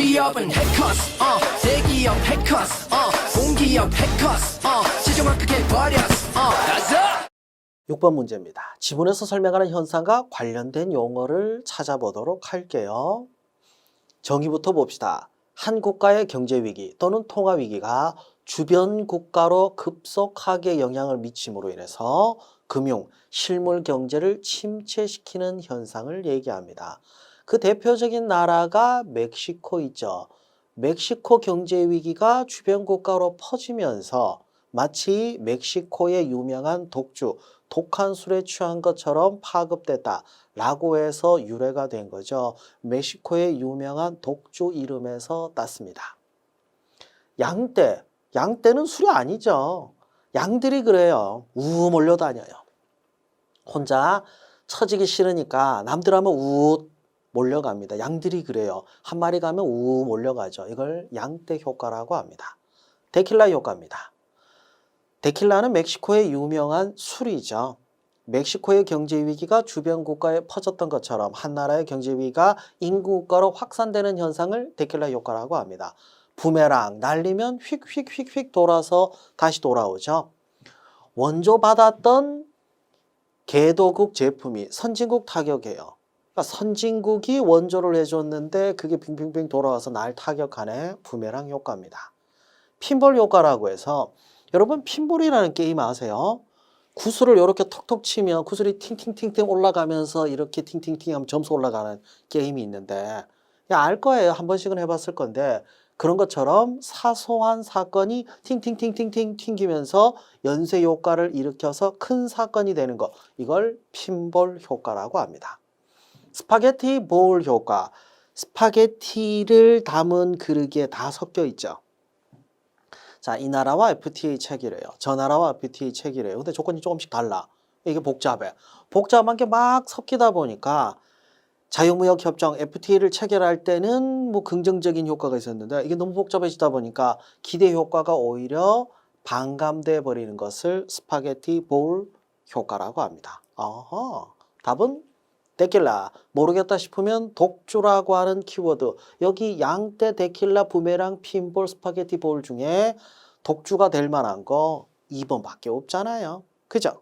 취업은 해커스 대기업 해커스 공기업 해커스 시종을 크게 버렸어 가자 6번 문제입니다. 지문에서 설명하는 현상과 관련된 용어를 찾아보도록 할게요. 정의부터 봅시다. 한 국가의 경제 위기 또는 통화 위기가 주변 국가로 급속하게 영향을 미침으로 인해서 금융, 실물 경제를 침체시키는 현상을 얘기합니다. 그 대표적인 나라가 멕시코 있죠. 멕시코 경제 위기가 주변 국가로 퍼지면서 마치 멕시코의 유명한 독주, 독한 술에 취한 것처럼 파급됐다라고 해서 유래가 된 거죠. 멕시코의 유명한 독주 이름에서 땄습니다. 양떼, 양떼는 술이 아니죠. 양들이 그래요. 우 몰려다녀요. 혼자 처지기 싫으니까 남들 하면 우 몰려갑니다. 양들이 그래요. 한 마리 가면 우 몰려가죠. 이걸 양떼 효과라고 합니다. 데킬라 효과입니다. 데킬라는 멕시코의 유명한 술이죠. 멕시코의 경제 위기가 주변 국가에 퍼졌던 것처럼 한 나라의 경제 위기가 인구 국가로 확산되는 현상을 데킬라 효과라고 합니다. 부메랑 날리면 휙휙휙휙 돌아서 다시 돌아오죠. 원조 받았던 개도국 제품이 선진국 타격해요. 그러니까 선진국이 원조를 해줬는데 그게 빙빙빙 돌아와서 날 타격하네. 부메랑 효과입니다. 핀볼 효과라고 해서 여러분 핀볼이라는 게임 아세요? 구슬을 이렇게 톡톡 치면 구슬이 팅팅팅팅 올라가면서 이렇게 팅팅팅 하면 점수 올라가는 게임이 있는데 알 거예요. 한 번씩은 해봤을 건데 그런 것처럼 사소한 사건이 팅팅팅팅팅 튕기면서 연쇄 효과를 일으켜서 큰 사건이 되는 거 이걸 핀볼 효과라고 합니다. 스파게티 볼 효과 스파게티를 담은 그릇에 다 섞여 있죠. 자, 이 나라와 FTA 체결해요. 저 나라와 FTA 체결해요. 근데 조건이 조금씩 달라. 이게 복잡해. 복잡한 게 막 섞이다 보니까 자유무역협정 FTA를 체결할 때는 뭐 긍정적인 효과가 있었는데 이게 너무 복잡해지다 보니까 기대 효과가 오히려 반감돼 버리는 것을 스파게티 볼 효과라고 합니다. 답은 데킬라. 모르겠다 싶으면 독주라고 하는 키워드. 여기 양떼, 데킬라, 부메랑, 핀볼, 스파게티 볼 중에 독주가 될 만한 거 2번밖에 없잖아요. 그죠?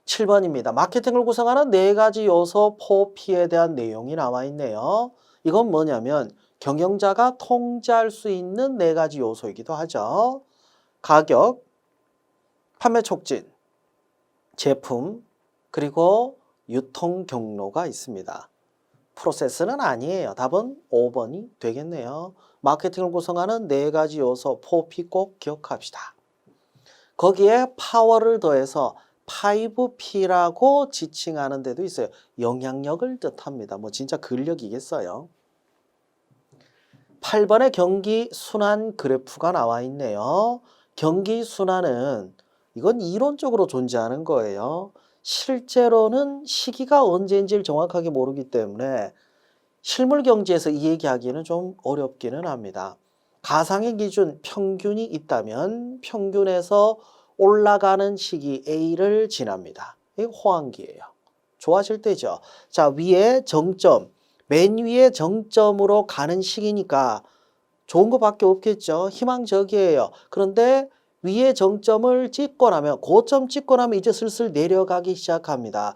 7번입니다. 마케팅을 구성하는 4가지 요소 포피에 대한 내용이 나와 있네요. 이건 뭐냐면 경영자가 통제할 수 있는 4가지 요소이기도 하죠. 가격, 판매 촉진, 제품, 그리고 유통 경로가 있습니다. 프로세스는 아니에요. 답은 5번이 되겠네요. 마케팅을 구성하는 4가지 요소 포피 꼭 기억합시다. 거기에 파워를 더해서 5P라고 지칭하는 데도 있어요. 영향력을 뜻합니다. 뭐 진짜 근력이겠어요. 8번에 경기 순환 그래프가 나와 있네요. 경기 순환은 이건 이론적으로 존재하는 거예요. 실제로는 시기가 언제인지를 정확하게 모르기 때문에 실물 경제에서 이 얘기하기는 좀 어렵기는 합니다. 가상의 기준 평균이 있다면 평균에서 올라가는 시기 A를 지납니다. 이게 호황기예요. 좋아질 때죠. 자, 위에 정점, 맨 위에 정점으로 가는 시기니까 좋은 것밖에 없겠죠. 희망적이에요. 그런데 위에 정점을 찍고 나면 고점 찍고 나면 이제 슬슬 내려가기 시작합니다.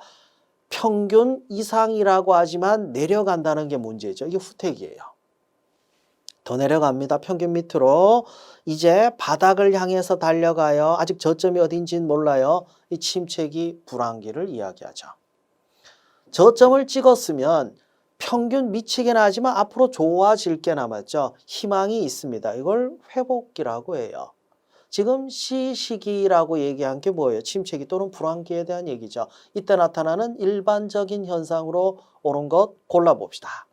평균 이상이라고 하지만 내려간다는 게 문제죠. 이게 후퇴기예요. 더 내려갑니다. 평균 밑으로. 이제 바닥을 향해서 달려가요. 아직 저점이 어딘지는 몰라요. 이 침체기 불황기를 이야기하죠. 저점을 찍었으면 평균 미치긴 하지만 앞으로 좋아질 게 남았죠. 희망이 있습니다. 이걸 회복기라고 해요. 지금 시시기라고 얘기한 게 뭐예요? 침체기 또는 불황기에 대한 얘기죠. 이때 나타나는 일반적인 현상으로 옳은 것 골라봅시다.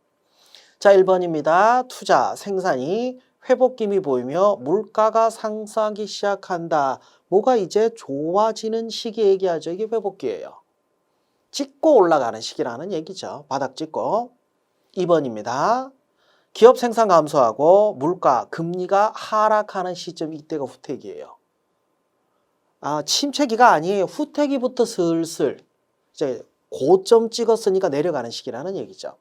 자, 1번입니다. 투자, 생산이 회복김이 보이며 물가가 상승하기 시작한다. 뭐가 이제 좋아지는 시기 얘기하죠. 이게 회복기예요. 찍고 올라가는 시기라는 얘기죠. 바닥 찍고. 2번입니다. 기업 생산 감소하고 물가, 금리가 하락하는 시점이 이때가 후퇴기예요. 침체기가 아니에요. 후퇴기부터 슬슬 이제 고점 찍었으니까 내려가는 시기라는 얘기죠.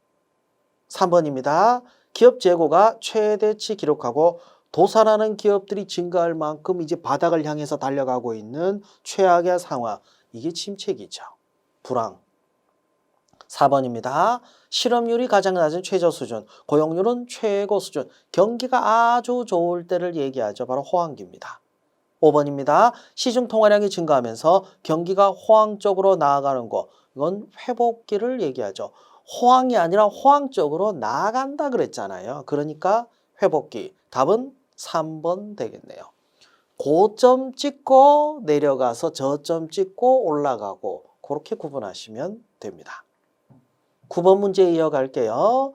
3번입니다. 기업 재고가 최대치 기록하고 도산하는 기업들이 증가할 만큼 이제 바닥을 향해서 달려가고 있는 최악의 상황. 이게 침체기죠. 불황. 4번입니다. 실업률이 가장 낮은 최저 수준, 고용률은 최고 수준, 경기가 아주 좋을 때를 얘기하죠. 바로 호황기입니다. 5번입니다. 시중 통화량이 증가하면서 경기가 호황 쪽으로 나아가는 거, 이건 회복기를 얘기하죠. 호황이 아니라 호황 쪽으로 나아간다 그랬잖아요. 그러니까 회복기. 답은 3번 되겠네요. 고점 찍고 내려가서 저점 찍고 올라가고 그렇게 구분하시면 됩니다. 9번 문제 이어갈게요.